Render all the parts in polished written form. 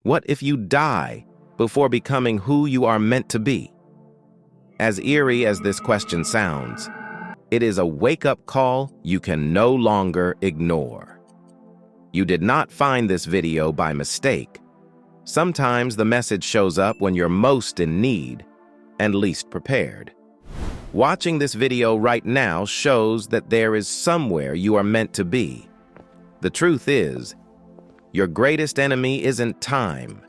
What if you die before becoming who you are meant to be? As eerie as this question sounds, it is a wake-up call you can no longer ignore. You did not find this video by mistake. Sometimes the message shows up when you're most in need and least prepared. Watching this video right now shows that there is somewhere you are meant to be. The truth is, your greatest enemy isn't time.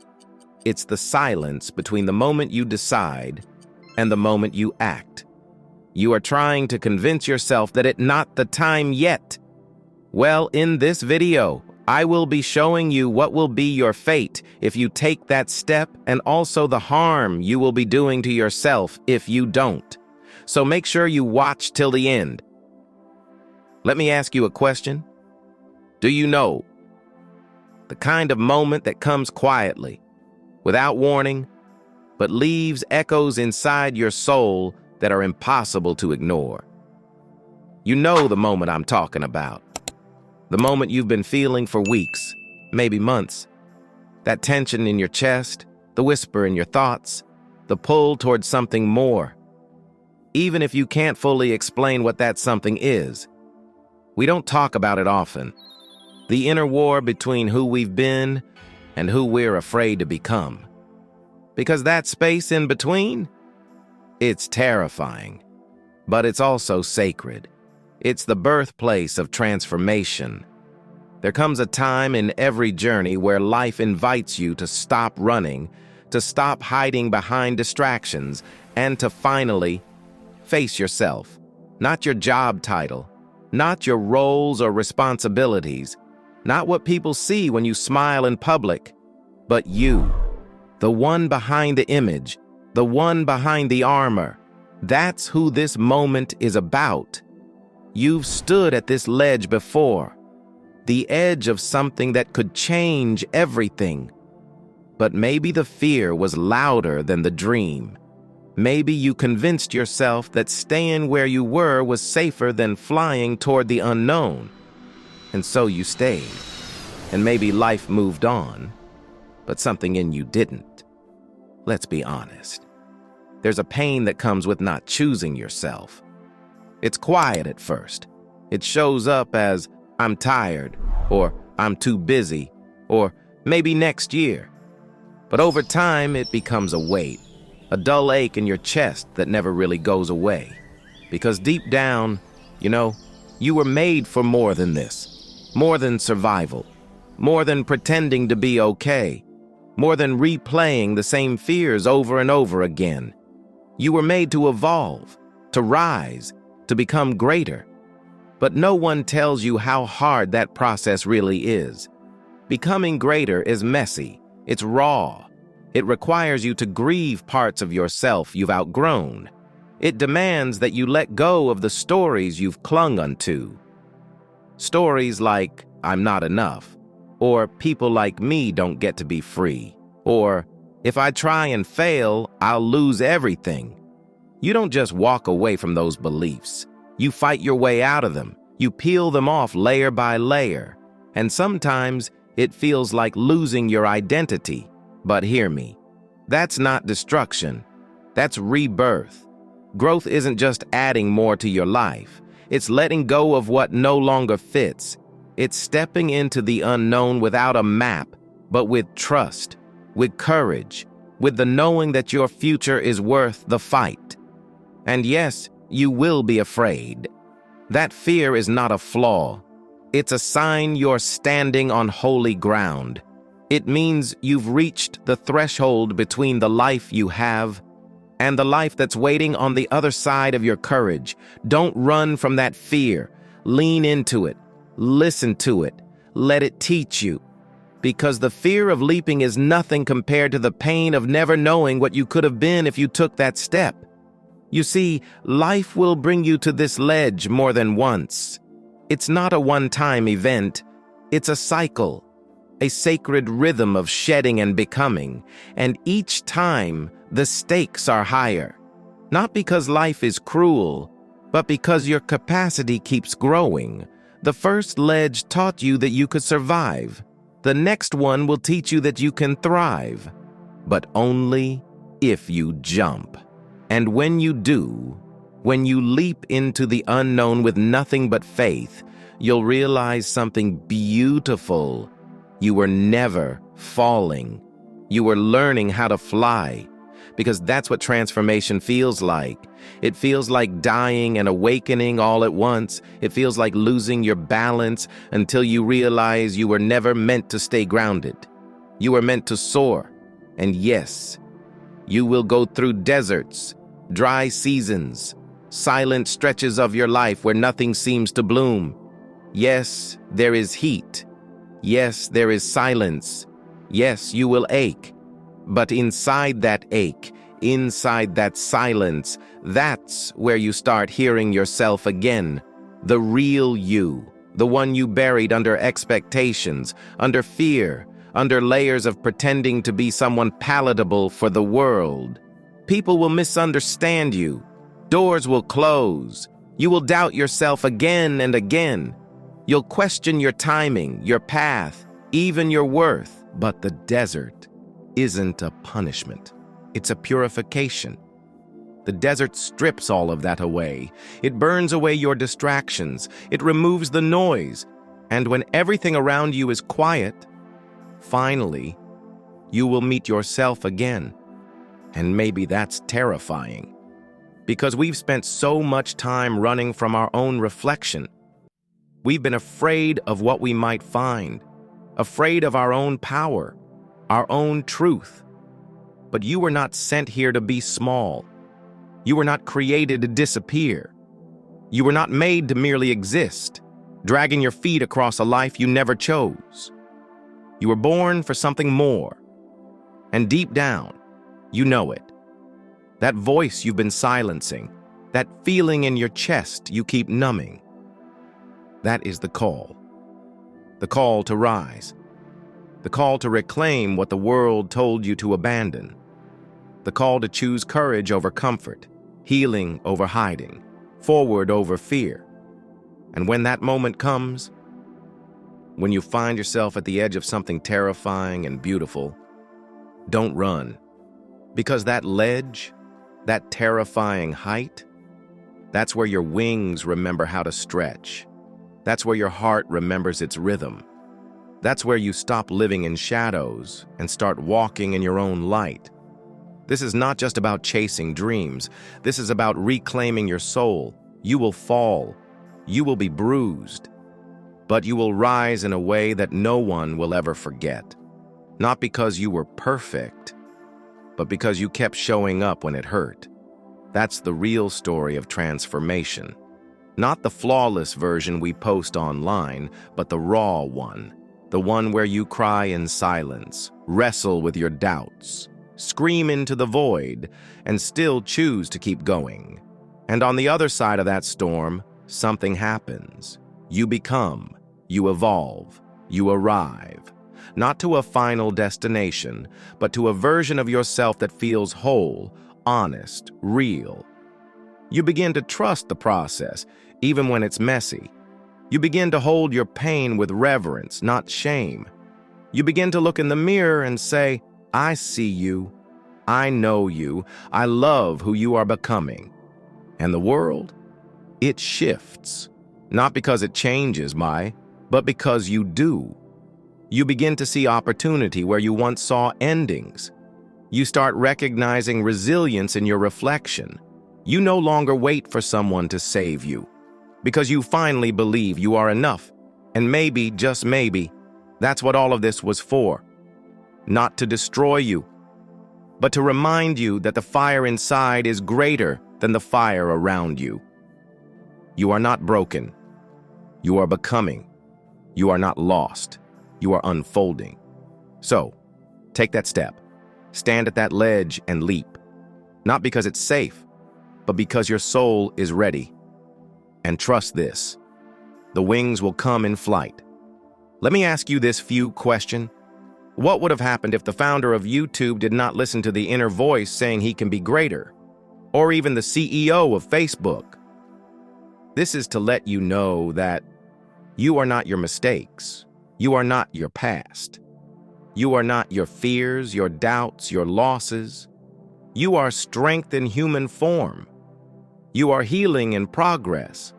It's the silence between the moment you decide and the moment you act. You are trying to convince yourself that it's not the time yet. Well, in this video, I will be showing you what will be your fate if you take that step, and also the harm you will be doing to yourself if you don't. So make sure you watch till the end. Let me ask you a question. Do you know the kind of moment that comes quietly, without warning, but leaves echoes inside your soul that are impossible to ignore? You know the moment I'm talking about. The moment you've been feeling for weeks, maybe months. That tension in your chest, the whisper in your thoughts, the pull towards something more. Even if you can't fully explain what that something is, we don't talk about it often. The inner war between who we've been and who we're afraid to become. Because that space in between, it's terrifying, but it's also sacred. It's the birthplace of transformation. There comes a time in every journey where life invites you to stop running, to stop hiding behind distractions, and to finally face yourself. Not your job title, not your roles or responsibilities, not what people see when you smile in public, but you, the one behind the image, the one behind the armor. That's who this moment is about. You've stood at this ledge before, the edge of something that could change everything. But maybe the fear was louder than the dream. Maybe you convinced yourself that staying where you were was safer than flying toward the unknown. And so you stayed. And maybe life moved on, but something in you didn't. Let's be honest. There's a pain that comes with not choosing yourself. It's quiet at first. It shows up as, I'm tired, or I'm too busy, or maybe next year. But over time, it becomes a weight, a dull ache in your chest that never really goes away. Because deep down, you were made for more than this, more than survival, more than pretending to be okay, more than replaying the same fears over and over again. You were made to evolve, to rise, to become greater. But no one tells you how hard that process really is. Becoming greater is messy, it's raw. It requires you to grieve parts of yourself you've outgrown. It demands that you let go of the stories you've clung unto. Stories like, I'm not enough, or people like me don't get to be free, or if I try and fail, I'll lose everything. You don't just walk away from those beliefs. You fight your way out of them. You peel them off layer by layer. And sometimes it feels like losing your identity. But hear me, that's not destruction. That's rebirth. Growth isn't just adding more to your life. It's letting go of what no longer fits. It's stepping into the unknown without a map, but with trust, with courage, with the knowing that your future is worth the fight. And yes, you will be afraid. That fear is not a flaw. It's a sign you're standing on holy ground. It means you've reached the threshold between the life you have and the life that's waiting on the other side of your courage. Don't run from that fear. Lean into it. Listen to it. Let it teach you. Because the fear of leaping is nothing compared to the pain of never knowing what you could have been if you took that step. You see, life will bring you to this ledge more than once. It's not a one-time event. It's a cycle, a sacred rhythm of shedding and becoming. And each time, the stakes are higher. Not because life is cruel, but because your capacity keeps growing. The first ledge taught you that you could survive. The next one will teach you that you can thrive, but only if you jump. And when you do, when you leap into the unknown with nothing but faith, you'll realize something beautiful. You were never falling. You were learning how to fly, because that's what transformation feels like. It feels like dying and awakening all at once. It feels like losing your balance until you realize you were never meant to stay grounded. You were meant to soar. And yes, you will go through deserts, dry seasons, silent stretches of your life where nothing seems to bloom. Yes, there is heat. Yes, there is silence. Yes, you will ache. But inside that ache, inside that silence, that's where you start hearing yourself again. The real you, the one you buried under expectations, under fear, under layers of pretending to be someone palatable for the world. People will misunderstand you. Doors will close. You will doubt yourself again and again. You'll question your timing, your path, even your worth. But the desert isn't a punishment. It's a purification. The desert strips all of that away. It burns away your distractions. It removes the noise. And when everything around you is quiet, finally, you will meet yourself again. And maybe that's terrifying, because we've spent so much time running from our own reflection. We've been afraid of what we might find, afraid of our own power, our own truth. But you were not sent here to be small. You were not created to disappear. You were not made to merely exist, dragging your feet across a life you never chose. You were born for something more. And deep down, you know it. That voice you've been silencing, that feeling in your chest you keep numbing. That is the call. The call to rise. The call to reclaim what the world told you to abandon. The call to choose courage over comfort, healing over hiding, forward over fear. And when that moment comes, when you find yourself at the edge of something terrifying and beautiful, don't run. Because that ledge, that terrifying height, that's where your wings remember how to stretch. That's where your heart remembers its rhythm. That's where you stop living in shadows and start walking in your own light. This is not just about chasing dreams. This is about reclaiming your soul. You will fall. You will be bruised. But you will rise in a way that no one will ever forget. Not because you were perfect, but because you kept showing up when it hurt. That's the real story of transformation. Not the flawless version we post online, but the raw one. The one where you cry in silence, wrestle with your doubts, scream into the void, and still choose to keep going. And on the other side of that storm, something happens. You become, you evolve, you arrive. Not to a final destination, but to a version of yourself that feels whole, honest, real. You begin to trust the process, even when it's messy. You begin to hold your pain with reverence, not shame. You begin to look in the mirror and say, I see you, I know you, I love who you are becoming. And the world, it shifts. Not because it changes, but because you do. You begin to see opportunity where you once saw endings. You start recognizing resilience in your reflection. You no longer wait for someone to save you, because you finally believe you are enough. And maybe, just maybe, that's what all of this was for. Not to destroy you, but to remind you that the fire inside is greater than the fire around you. You are not broken. You are becoming. You are not lost. You are unfolding. So, take that step. Stand at that ledge and leap. Not because it's safe, but because your soul is ready. And trust this, the wings will come in flight. Let me ask you this few question. What would have happened if the founder of YouTube did not listen to the inner voice saying he can be greater? Or even the CEO of Facebook? This is to let you know that you are not your mistakes. You are not your past. You are not your fears, your doubts, your losses. You are strength in human form. You are healing in progress.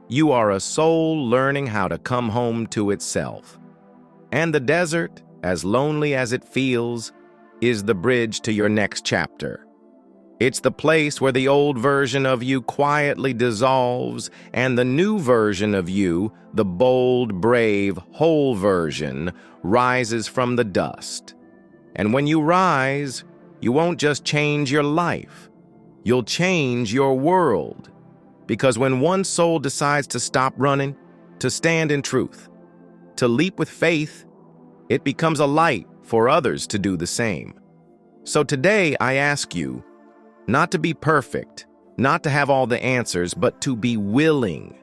You are a soul learning how to come home to itself. And the desert, as lonely as it feels, is the bridge to your next chapter. It's the place where the old version of you quietly dissolves and the new version of you, the bold, brave, whole version, rises from the dust. And when you rise, you won't just change your life. You'll change your world. Because when one soul decides to stop running, to stand in truth, to leap with faith, it becomes a light for others to do the same. So today I ask you, not to be perfect, not to have all the answers, but to be willing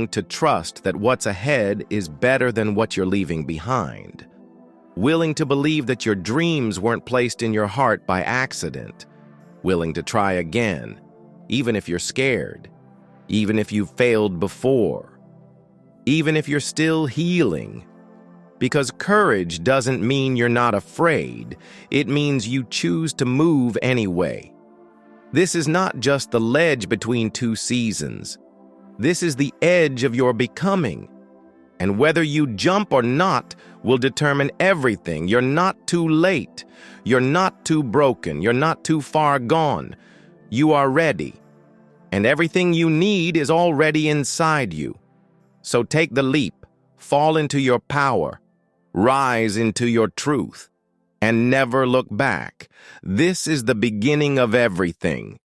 to trust that what's ahead is better than what you're leaving behind. Willing to believe that your dreams weren't placed in your heart by accident. Willing to try again, even if you're scared, even if you've failed before, even if you're still healing. Because courage doesn't mean you're not afraid. It means you choose to move anyway. This is not just the ledge between two seasons. This is the edge of your becoming. And whether you jump or not will determine everything. You're not too late. You're not too broken. You're not too far gone. You are ready. And everything you need is already inside you. So take the leap, fall into your power, rise into your truth, and never look back. This is the beginning of everything.